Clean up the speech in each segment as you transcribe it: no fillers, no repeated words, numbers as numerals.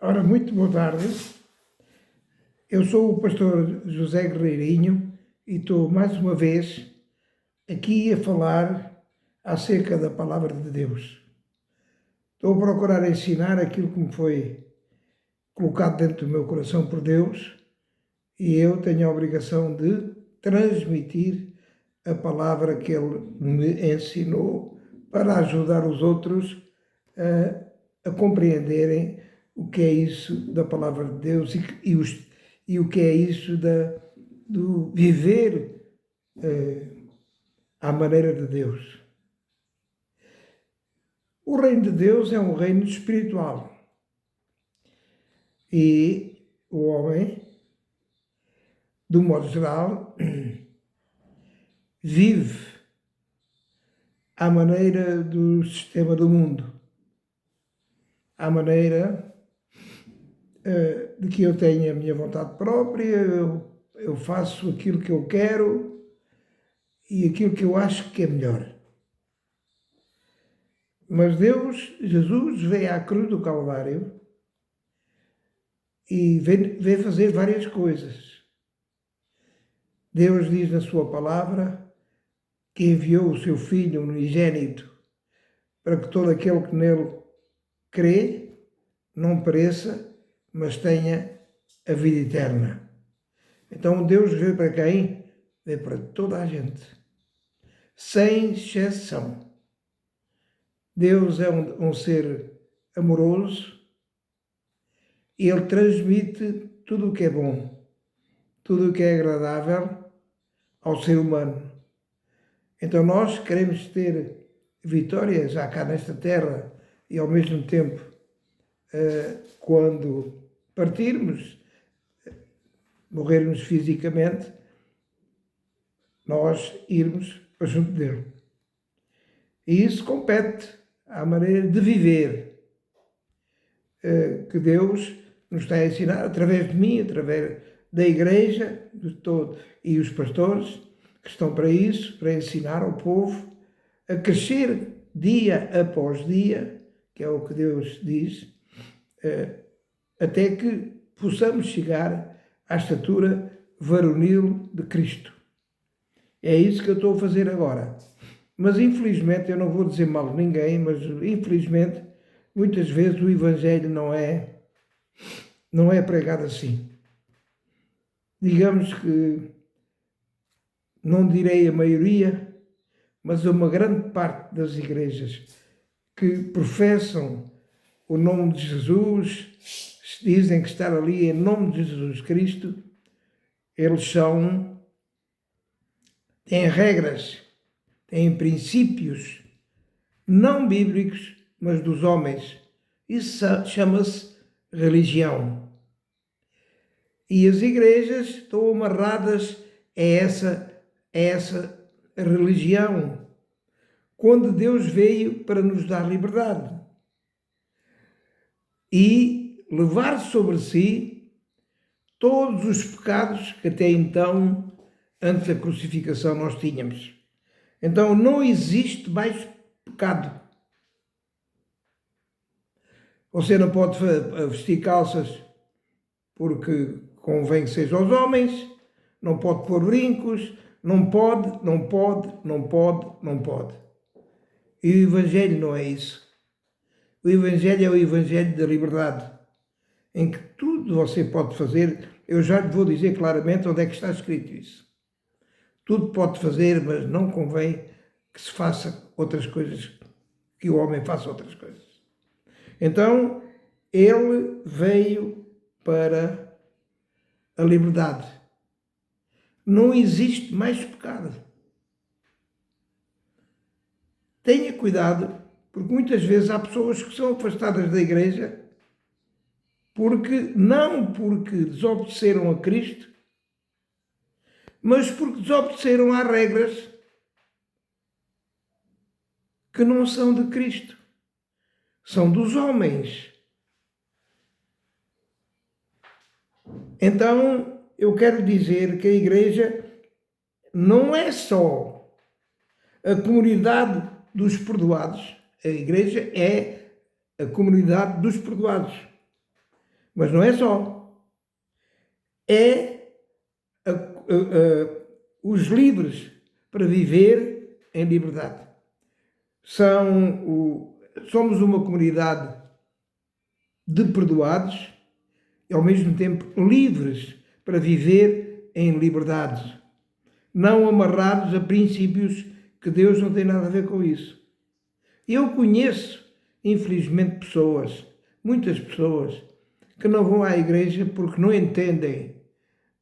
Ora, muito boa tarde. Eu sou o pastor José Guerreirinho e estou mais uma vez aqui a falar acerca da palavra de Deus. Estou a procurar ensinar aquilo que me foi colocado dentro do meu coração por Deus e eu tenho a obrigação de transmitir a palavra que Ele me ensinou para ajudar os outros a compreenderem o que é isso da palavra de Deus e o que é isso do viver à maneira de Deus. O reino de Deus é um reino espiritual e o homem, de um modo geral, vive à maneira do sistema do mundo, à maneira de que eu tenho a minha vontade própria, eu faço aquilo que eu quero e aquilo que eu acho que é melhor. Mas Deus, Jesus, veio à cruz do Calvário e veio fazer várias coisas. Deus diz na sua palavra que enviou o seu Filho unigênito para que todo aquele que nele crê não pereça, mas tenha a vida eterna. Então Deus veio para quem? Veio para toda a gente, sem exceção. Deus é um ser amoroso e Ele transmite tudo o que é bom, tudo o que é agradável ao ser humano. Então nós queremos ter vitória já cá nesta terra e ao mesmo tempo, quando partirmos, morrermos fisicamente, nós irmos para junto dele. E isso compete à maneira de viver que Deus nos está a ensinar através de mim, através da igreja de todo, e os pastores que estão para isso, para ensinar ao povo a crescer dia após dia, que é o que Deus diz, até que possamos chegar à estatura varonil de Cristo. É isso que eu estou a fazer agora. Mas infelizmente, eu não vou dizer mal de ninguém, mas infelizmente, muitas vezes o Evangelho não é pregado assim. Digamos que, não direi a maioria, mas uma grande parte das igrejas que professam o nome de Jesus, dizem que estar ali em nome de Jesus Cristo, eles têm regras, têm princípios não bíblicos, mas dos homens. Isso chama-se religião. E as igrejas estão amarradas a essa religião, quando Deus veio para nos dar liberdade e levar sobre si todos os pecados que até então, antes da crucificação, nós tínhamos. Então não existe mais pecado. Você não pode vestir calças porque convém que seja aos homens, não pode pôr brincos, não pode. E o Evangelho não é isso. O Evangelho é o Evangelho da liberdade, em que tudo você pode fazer. Eu já lhe vou dizer claramente onde é que está escrito isso. Tudo pode fazer, mas não convém que se faça outras coisas, que o homem faça outras coisas. Então, ele veio para a liberdade. Não existe mais pecado. Tenha cuidado, porque muitas vezes há pessoas que são afastadas da igreja não porque desobedeceram a Cristo, mas porque desobedeceram às regras que não são de Cristo, são dos homens. Então, eu quero dizer que a igreja não é só a comunidade dos perdoados, a igreja é a comunidade dos perdoados. Mas não é só. É os livres para viver em liberdade. Somos uma comunidade de perdoados e, ao mesmo tempo, livres para viver em liberdade, não amarrados a princípios que Deus não tem nada a ver com isso. Eu conheço, infelizmente, muitas pessoas, que não vão à igreja porque não entendem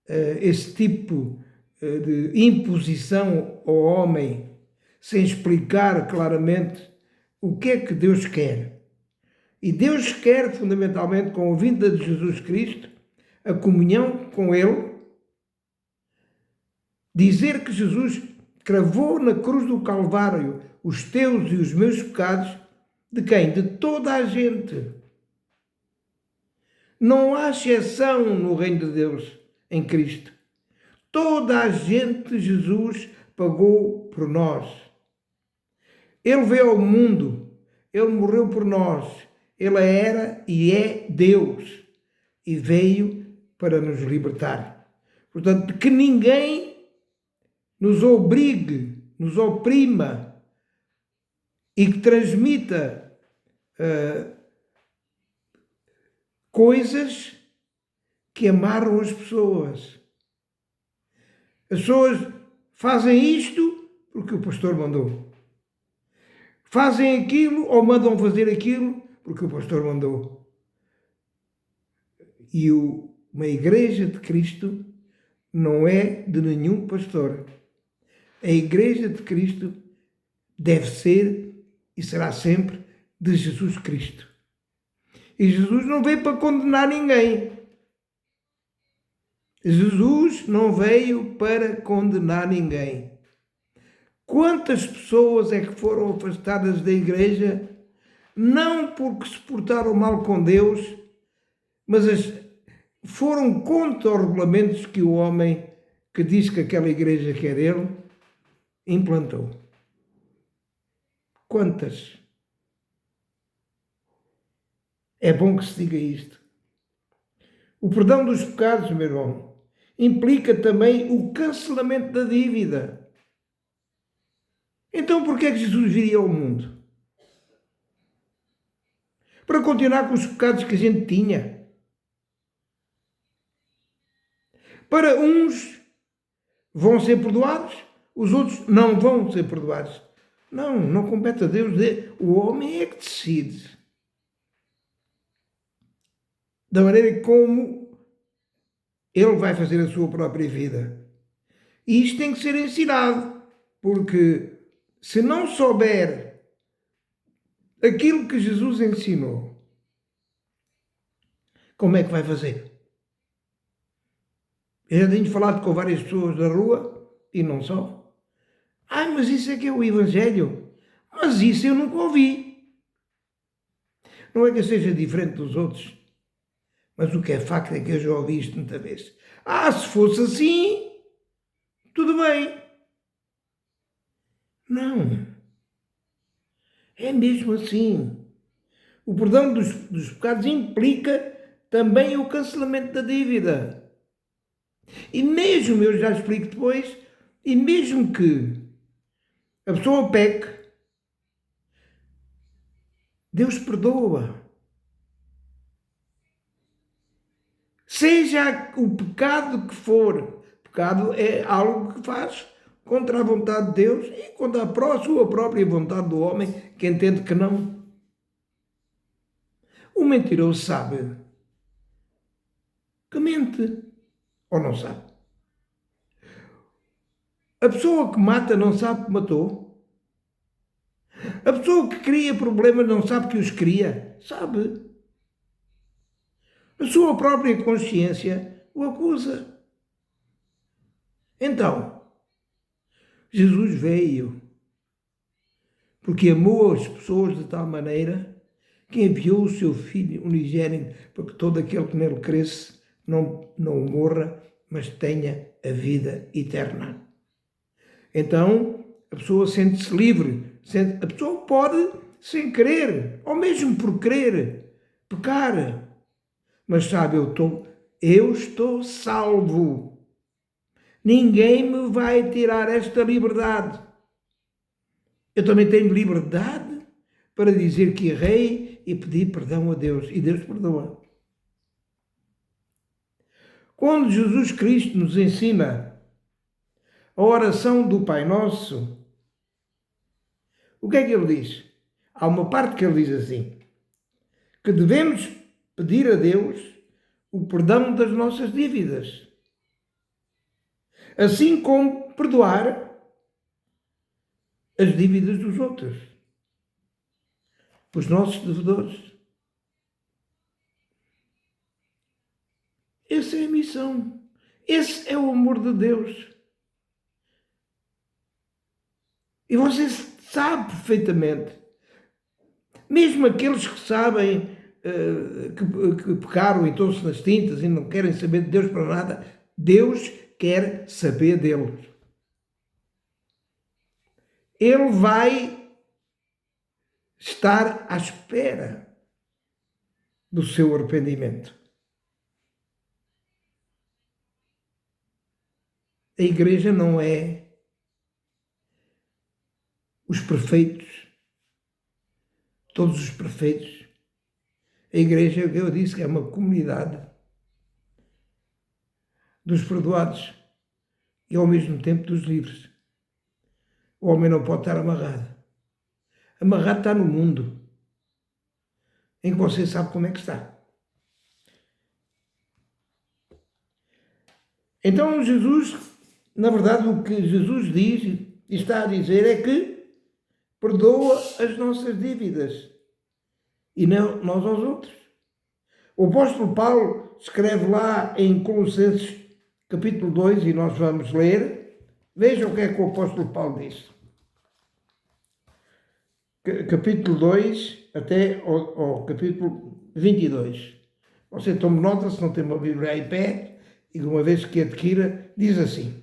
esse tipo de imposição ao homem, sem explicar claramente o que é que Deus quer. E Deus quer, fundamentalmente, com a vinda de Jesus Cristo, a comunhão com Ele, dizer que Jesus cravou na cruz do Calvário os teus e os meus pecados, de quem? De toda a gente. Não há exceção no reino de Deus em Cristo. Toda a gente Jesus pagou por nós. Ele veio ao mundo, Ele morreu por nós, Ele era e é Deus e veio para nos libertar. Portanto, que ninguém nos obrigue, nos oprima e que transmita coisas que amarram as pessoas. As pessoas fazem isto porque o pastor mandou. Fazem aquilo ou mandam fazer aquilo porque o pastor mandou. E uma igreja de Cristo não é de nenhum pastor. A igreja de Cristo deve ser e será sempre de Jesus Cristo. E Jesus não veio para condenar ninguém. Jesus não veio para condenar ninguém. Quantas pessoas é que foram afastadas da igreja, não porque se portaram mal com Deus, mas foram contra os regulamentos que o homem que diz que aquela igreja que é dele, implantou. Quantas? É bom que se diga isto. O perdão dos pecados, meu irmão, implica também o cancelamento da dívida. Então, por que é que Jesus viria ao mundo? Para continuar com os pecados que a gente tinha. Para uns vão ser perdoados, os outros não vão ser perdoados. Não compete a Deus. O homem é que decide. Da maneira como ele vai fazer a sua própria vida. E isto tem que ser ensinado, porque se não souber aquilo que Jesus ensinou, como é que vai fazer? Eu já tenho falado com várias pessoas da rua, e não só. Mas isso é que é o Evangelho. Mas isso eu nunca ouvi. Não é que eu seja diferente dos outros, mas o que é facto é que eu já ouvi isto muitas vezes. Se fosse assim, tudo bem. Não. É mesmo assim. O perdão dos pecados implica também o cancelamento da dívida. E mesmo, eu já explico depois, e mesmo que a pessoa peque, Deus perdoa. Seja o pecado que for, pecado é algo que faz contra a vontade de Deus e contra a sua própria vontade do homem, que entende que não. O mentiroso sabe que mente, ou não sabe. A pessoa que mata não sabe que matou. A pessoa que cria problemas não sabe que os cria. Sabe. A sua própria consciência o acusa. Então, Jesus veio porque amou as pessoas de tal maneira que enviou o seu Filho unigênito para que todo aquele que nele cresce não morra, mas tenha a vida eterna. Então, a pessoa sente-se livre. A pessoa pode, sem querer, ou mesmo por querer, pecar. Mas sabe, eu estou salvo. Ninguém me vai tirar esta liberdade. Eu também tenho liberdade para dizer que errei e pedir perdão a Deus. E Deus perdoa. Quando Jesus Cristo nos ensina a oração do Pai Nosso, o que é que ele diz? Há uma parte que ele diz assim, que devemos pedir a Deus o perdão das nossas dívidas, assim como perdoar as dívidas dos outros, os nossos devedores. Essa é a missão. Esse é o amor de Deus. E você sabe perfeitamente, mesmo aqueles que sabem que pecaram e estão-se nas tintas e não querem saber de Deus para nada, Deus quer saber deles. Ele vai estar à espera do seu arrependimento. A igreja não é os perfeitos, todos os perfeitos. A igreja, eu disse, que é uma comunidade dos perdoados e ao mesmo tempo dos livres. O homem não pode estar amarrado. Amarrado está no mundo, em que você sabe como é que está. Então Jesus, na verdade, o que Jesus diz e está a dizer é que perdoa as nossas dívidas e não nós aos outros. O apóstolo Paulo escreve lá em Colossenses capítulo 2, e nós vamos ler. Vejam o que é que o apóstolo Paulo diz. Capítulo 2 até ao capítulo 22. Você tome nota, se não tem uma Bíblia aí pé, e uma vez que adquira, diz assim.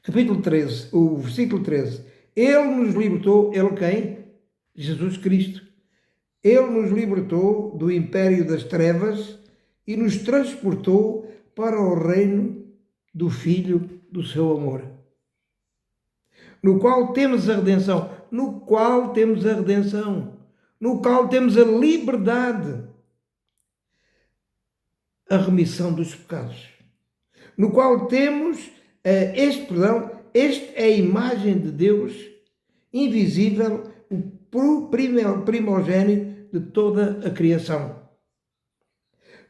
Capítulo 13, o versículo 13. Ele nos libertou, ele quem? Jesus Cristo. Ele nos libertou do império das trevas e nos transportou para o reino do Filho do seu amor, no qual temos a redenção, no qual temos a liberdade, a remissão dos pecados, no qual temos este é a imagem de Deus invisível, o primogênito de toda a criação.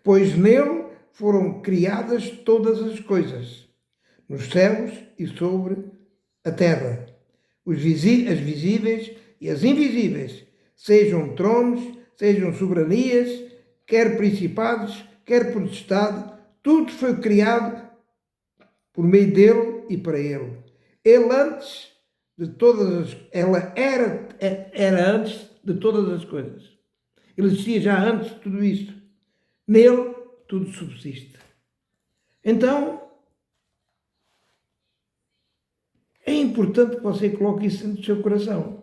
Pois nele foram criadas todas as coisas, nos céus e sobre a terra, as visíveis e as invisíveis, sejam tronos, sejam soberanias, quer principados, quer potestade, tudo foi criado por meio dele e para ele. Ela era antes de todas as coisas. Ele existia já antes de tudo isto. Nele tudo subsiste. Então, é importante que você coloque isso dentro do seu coração.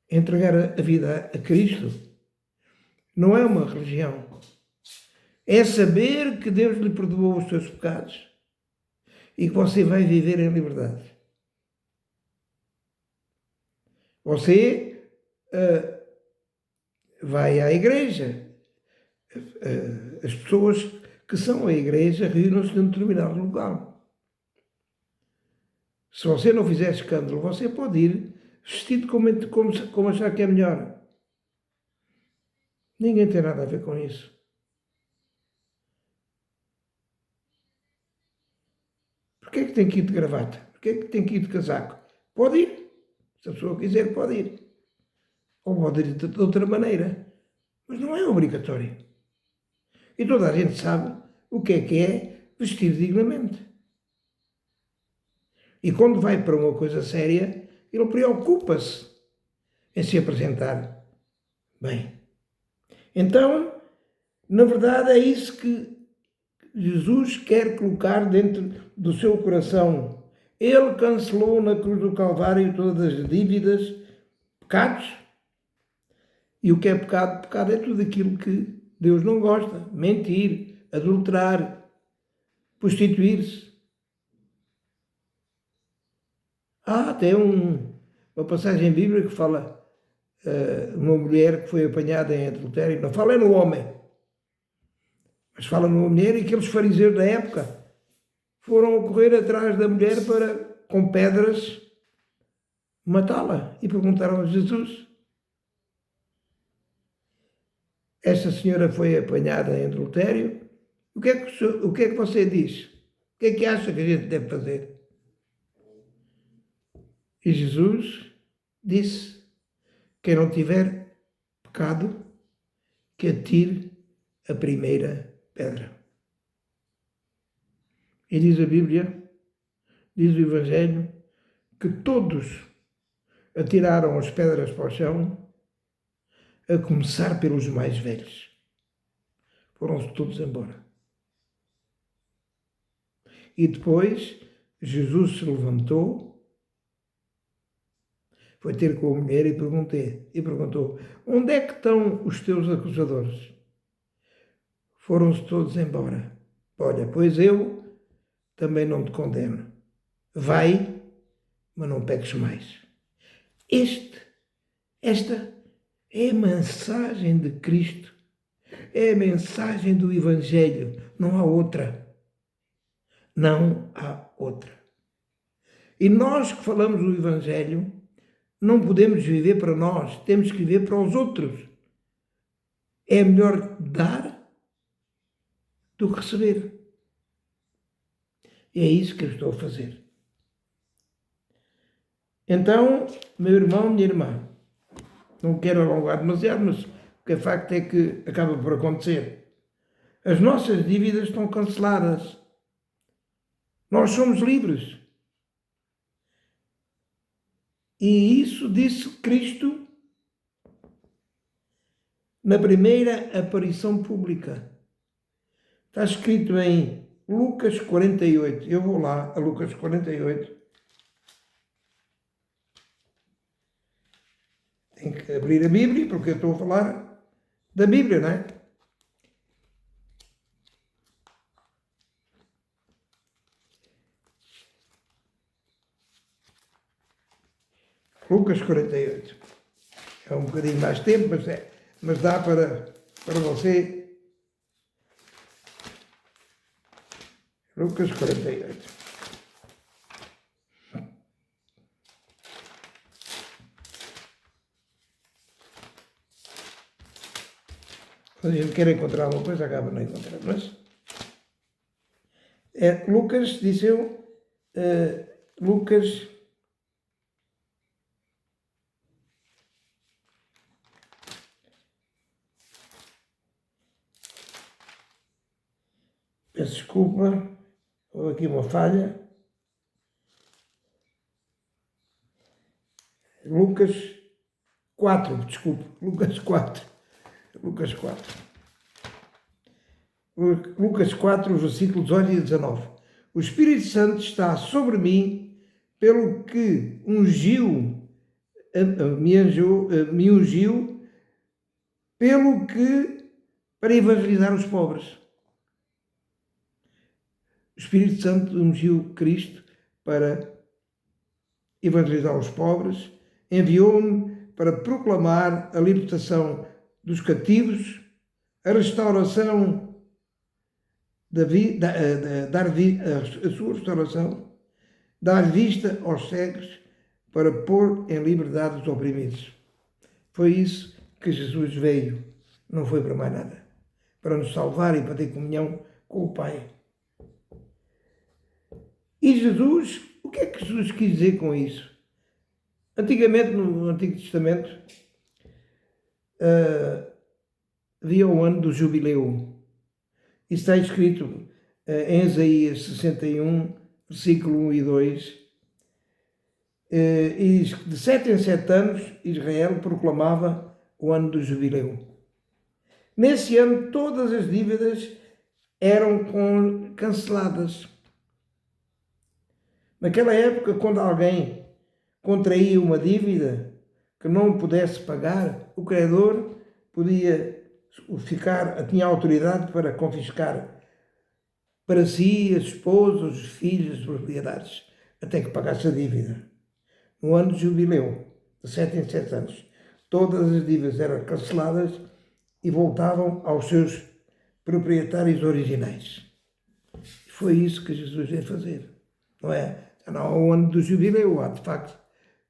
Entregar a vida a Cristo não é uma religião. É saber que Deus lhe perdoou os seus pecados e que você vai viver em liberdade. Você vai à igreja. As pessoas que são a igreja reúnem-se num determinado local. Se você não fizer escândalo, você pode ir vestido como achar que é melhor. Ninguém tem nada a ver com isso. Porquê é que tem que ir de gravata? Porquê é que tem que ir de casaco? Pode ir. Se a pessoa quiser, pode ir. Ou pode ir de outra maneira. Mas não é obrigatório. E toda a gente sabe o que é vestir dignamente. E quando vai para uma coisa séria, ele preocupa-se em se apresentar bem. Então, na verdade, é isso que Jesus quer colocar dentro do seu coração. Ele cancelou na cruz do Calvário todas as dívidas pecados. E o que é pecado? Pecado é tudo aquilo que Deus não gosta. Mentir, adulterar, prostituir-se. Há até uma passagem bíblica que fala uma mulher que foi apanhada em adultério. Não fala no homem, mas fala numa mulher, e aqueles fariseus da época foram correr atrás da mulher para, com pedras, matá-la. E perguntaram a Jesus. Esta senhora foi apanhada em adultério. O que é que você diz? O que é que acha que a gente deve fazer? E Jesus disse: quem não tiver pecado, que atire a primeira pedra. E diz a Bíblia, diz o Evangelho, que todos atiraram as pedras para o chão, a começar pelos mais velhos. Foram-se todos embora. E depois Jesus se levantou, foi ter com a mulher e perguntou: onde é que estão os teus acusadores? Foram-se todos embora. Olha, pois eu também não te condeno. Vai, mas não peques mais. Esta é a mensagem de Cristo. É a mensagem do Evangelho. Não há outra. Não há outra. E nós que falamos do Evangelho, não podemos viver para nós, temos que viver para os outros. É melhor dar do que receber. E é isso que eu estou a fazer. Então, meu irmão, minha irmã, não quero alongar demasiado, mas o que é facto é que acaba por acontecer. As nossas dívidas estão canceladas. Nós somos livres. E isso disse Cristo na primeira aparição pública. Está escrito em Lucas 48. Eu vou lá a Lucas 48. Tenho que abrir a Bíblia, porque eu estou a falar da Bíblia, não é? Lucas 48. É um bocadinho mais tempo, mas dá para você. Lucas 48. Quando a gente quer encontrar alguma coisa, acaba não encontrando. Mas Lucas, disse eu, Lucas. Peço desculpa, houve aqui uma falha. Lucas 4, desculpe, Lucas 4. Lucas 4. Lucas 4, versículos 18 e 19. O Espírito Santo está sobre mim, pelo que me ungiu, pelo que para evangelizar os pobres. O Espírito Santo ungiu Cristo para evangelizar os pobres, enviou-me para proclamar a libertação dos cativos, a restauração a sua restauração, dar vista aos cegos, para pôr em liberdade os oprimidos. Foi isso que Jesus veio, não foi para mais nada, para nos salvar e para ter comunhão com o Pai. E Jesus, o que é que Jesus quis dizer com isso? Antigamente, no Antigo Testamento, havia o ano do jubileu. Isso está escrito em Isaías 61, versículo 1 e 2. E diz que de 7 em 7 anos Israel proclamava o ano do jubileu. Nesse ano todas as dívidas eram canceladas. Naquela época, quando alguém contraía uma dívida, que não pudesse pagar, o credor tinha autoridade para confiscar para si, as esposas, os filhos, as propriedades, até que pagasse a dívida. No ano de jubileu, de 7 em 7 anos, todas as dívidas eram canceladas e voltavam aos seus proprietários originais. Foi isso que Jesus veio fazer, não é? Não há o ano do jubileu, há de facto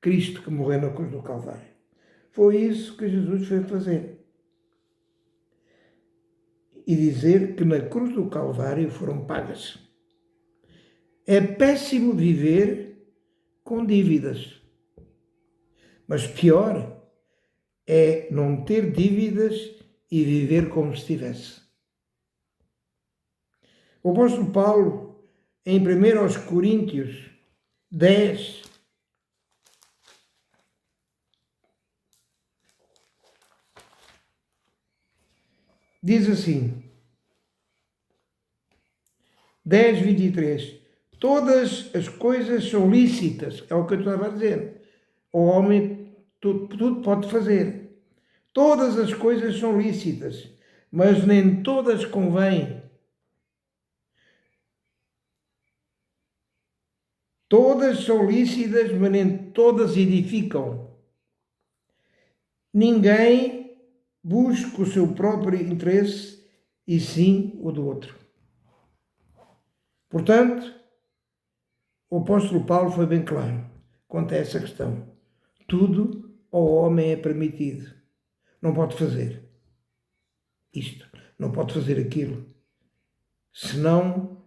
Cristo que morreu na cruz do Calvário. Foi isso que Jesus veio fazer. E dizer que na cruz do Calvário foram pagas. É péssimo viver com dívidas. Mas pior é não ter dívidas e viver como se tivesse. O apóstolo Paulo, em 1 Coríntios 10, diz assim, 10:23, todas as coisas são lícitas, é o que eu estava a dizer. O homem tudo pode fazer. Todas as coisas são lícitas, mas nem todas convêm. Todas são lícitas, mas nem todas edificam. Ninguém busca o seu próprio interesse, e sim o do outro. Portanto, o apóstolo Paulo foi bem claro quanto a essa questão. Tudo ao homem é permitido. Não pode fazer isto, não pode fazer aquilo. Senão,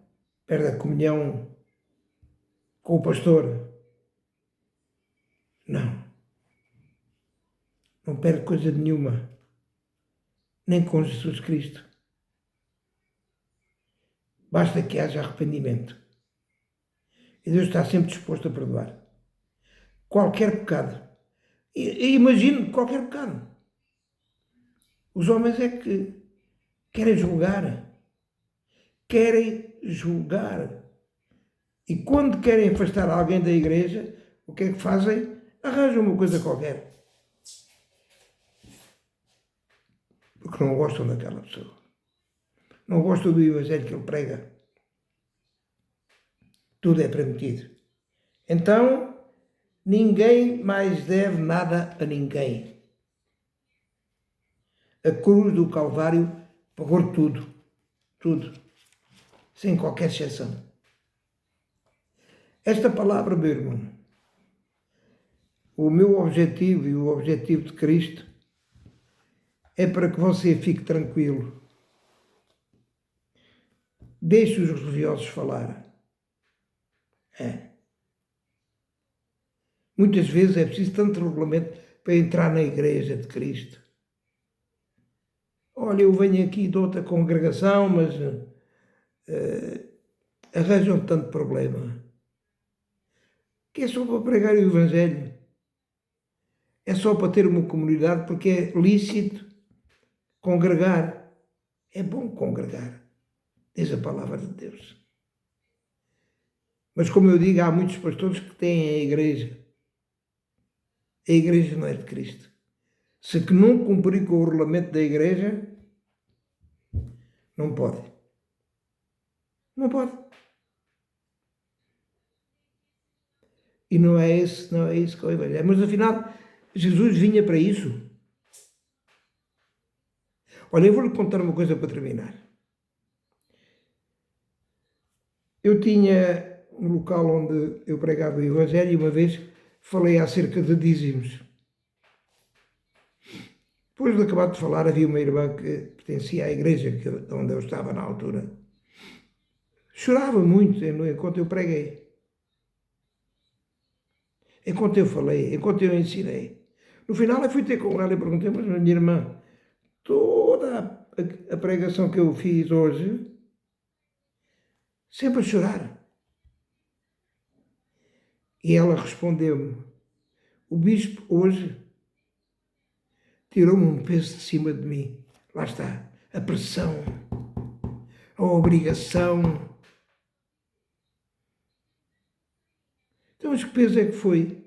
perde a comunhão com o pastor. Não perde coisa nenhuma. Nem com Jesus Cristo. Basta que haja arrependimento. E Deus está sempre disposto a perdoar. Qualquer pecado. E imagino qualquer pecado. Os homens é que querem julgar. E quando querem afastar alguém da igreja, o que é que fazem? Arranjam uma coisa qualquer. Porque não gostam daquela pessoa. Não gostam do evangelho que ele prega. Tudo é permitido. Então, ninguém mais deve nada a ninguém. A cruz do Calvário pagou tudo. Tudo. Sem qualquer exceção. Esta palavra, meu irmão, o meu objetivo e o objetivo de Cristo é para que você fique tranquilo. Deixe os religiosos falar. Muitas vezes é preciso tanto regulamento para entrar na igreja de Cristo. Olha, eu venho aqui de outra congregação, mas arranjam tanto problema. Que é só para pregar o evangelho. É só para ter uma comunidade, porque é lícito congregar. É bom congregar, diz a palavra de Deus. Mas como eu digo, há muitos pastores que têm a igreja. A igreja não é de Cristo. Se que não cumprir com o regulamento da igreja, não pode. Não pode. E não é isso que é o evangelho. Mas afinal, Jesus vinha para isso. Olha, eu vou-lhe contar uma coisa para terminar. Eu tinha um local onde eu pregava o evangelho e uma vez falei acerca de dízimos. Depois de acabar de falar, havia uma irmã que pertencia à igreja onde eu estava na altura. Chorava muito enquanto eu preguei. Enquanto eu falei, enquanto eu ensinei. No final eu fui ter com ela e perguntei, mas minha irmã, toda a pregação que eu fiz hoje, sempre a chorar. E ela respondeu-me, o bispo hoje tirou-me um peso de cima de mim. Lá está, a pressão, a obrigação. Então, mas que peso é que foi?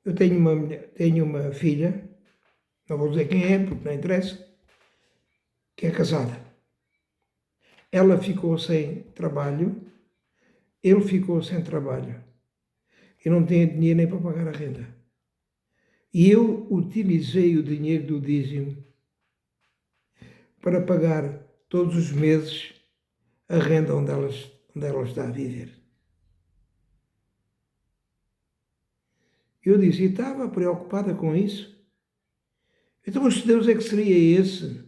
Eu tenho uma filha, não vou dizer quem é, porque não interessa, que é casada. Ela ficou sem trabalho, ele ficou sem trabalho. E não tem dinheiro nem para pagar a renda. E eu utilizei o dinheiro do dízimo para pagar todos os meses a renda onde ela está a viver. Eu disse, e estava preocupada com isso. Então, mas Deus é que seria esse?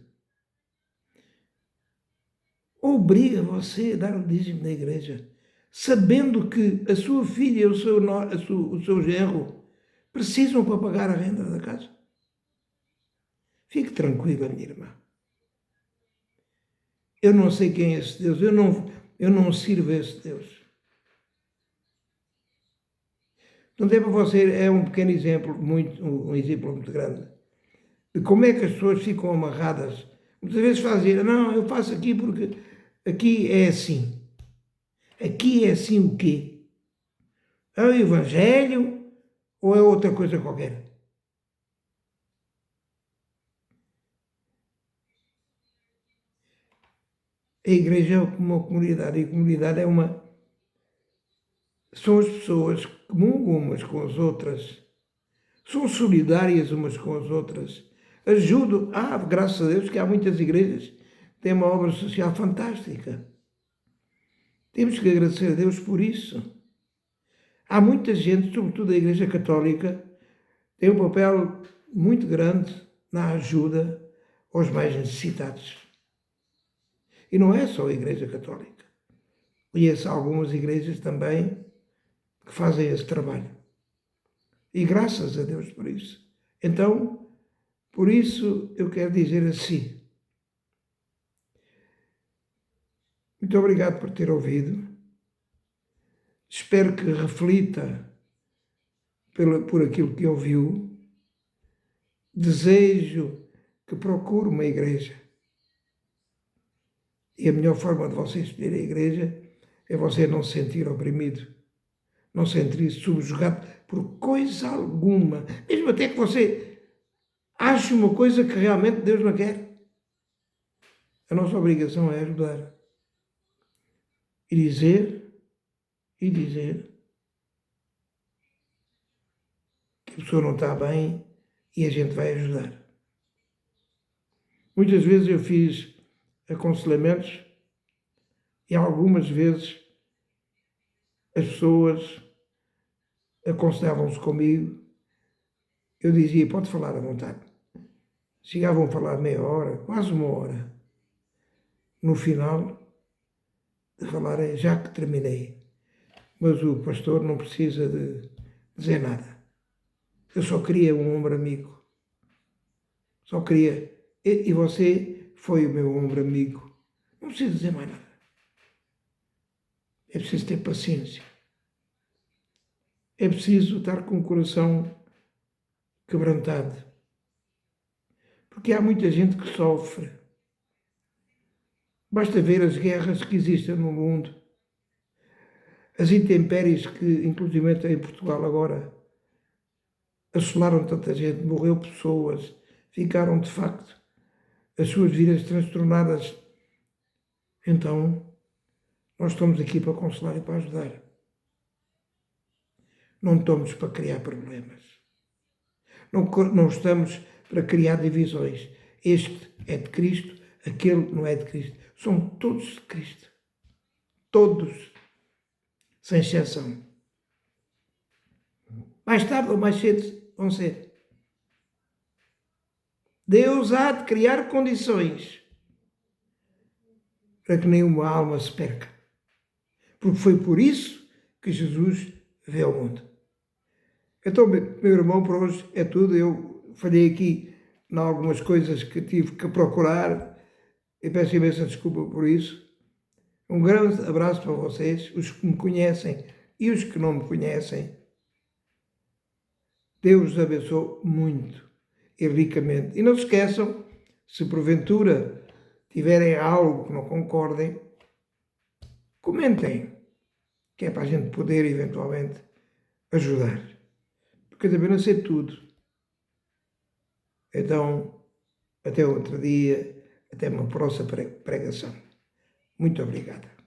Obriga você a dar o dízimo da igreja, sabendo que a sua filha e o seu genro precisam para pagar a renda da casa. Fique tranquila, minha irmã. Eu não sei quem é esse Deus, eu não sirvo a esse Deus. Não tem para você, é um pequeno exemplo, um exemplo muito grande, de como é que as pessoas ficam amarradas. Muitas vezes fazem, não, eu faço aqui porque aqui é assim. Aqui é assim o quê? É o Evangelho ou é outra coisa qualquer? A igreja é uma comunidade, e a comunidade são as pessoas que comungam umas com as outras, são solidárias umas com as outras, ajudam. Graças a Deus que há muitas igrejas que têm uma obra social fantástica. Temos que agradecer a Deus por isso. Há muita gente, sobretudo a Igreja Católica, tem um papel muito grande na ajuda aos mais necessitados. E não é só a Igreja Católica. Conheço algumas igrejas também que fazem esse trabalho. E graças a Deus por isso. Então, por isso eu quero dizer assim. Muito obrigado por ter ouvido. Espero que reflita por aquilo que ouviu. Desejo que procure uma igreja. E a melhor forma de você escolher a igreja é você não se sentir oprimido, não se sentir subjugado por coisa alguma, mesmo até que você ache uma coisa que realmente Deus não quer. A nossa obrigação é ajudar. E dizer que a pessoa não está bem e a gente vai ajudar. Muitas vezes eu fiz aconselhamentos e algumas vezes as pessoas aconselhavam-se comigo. Eu dizia, pode falar à vontade. Chegavam a falar meia hora, quase uma hora. No final de falar, já que terminei. Mas o pastor não precisa de dizer nada. Eu só queria um ombro amigo. Só queria. E você foi o meu ombro amigo. Não precisa dizer mais nada. É preciso ter paciência. É preciso estar com o coração quebrantado. Porque há muita gente que sofre. Basta ver as guerras que existem no mundo. As intempéries que, inclusive em Portugal agora, assolaram tanta gente, morreu pessoas, ficaram de facto as suas vidas transtornadas. Então, nós estamos aqui para consolar e para ajudar. Não estamos para criar problemas. Não estamos para criar divisões. Este é de Cristo, aquele não é de Cristo. São todos de Cristo. Todos, sem exceção. Mais tarde ou mais cedo vão ser. Deus há de criar condições para que nenhuma alma se perca. Porque foi por isso que Jesus veio ao mundo. Então, meu irmão, para hoje é tudo. Eu falhei aqui em algumas coisas que tive que procurar e peço imensa desculpa por isso. Um grande abraço para vocês, os que me conhecem e os que não me conhecem. Deus os abençoe muito e ricamente. E não se esqueçam, se porventura tiverem algo que não concordem, comentem, que é para a gente poder eventualmente ajudar. porque também não sei tudo. Então, até outro dia, até uma próxima pregação. Muito obrigado.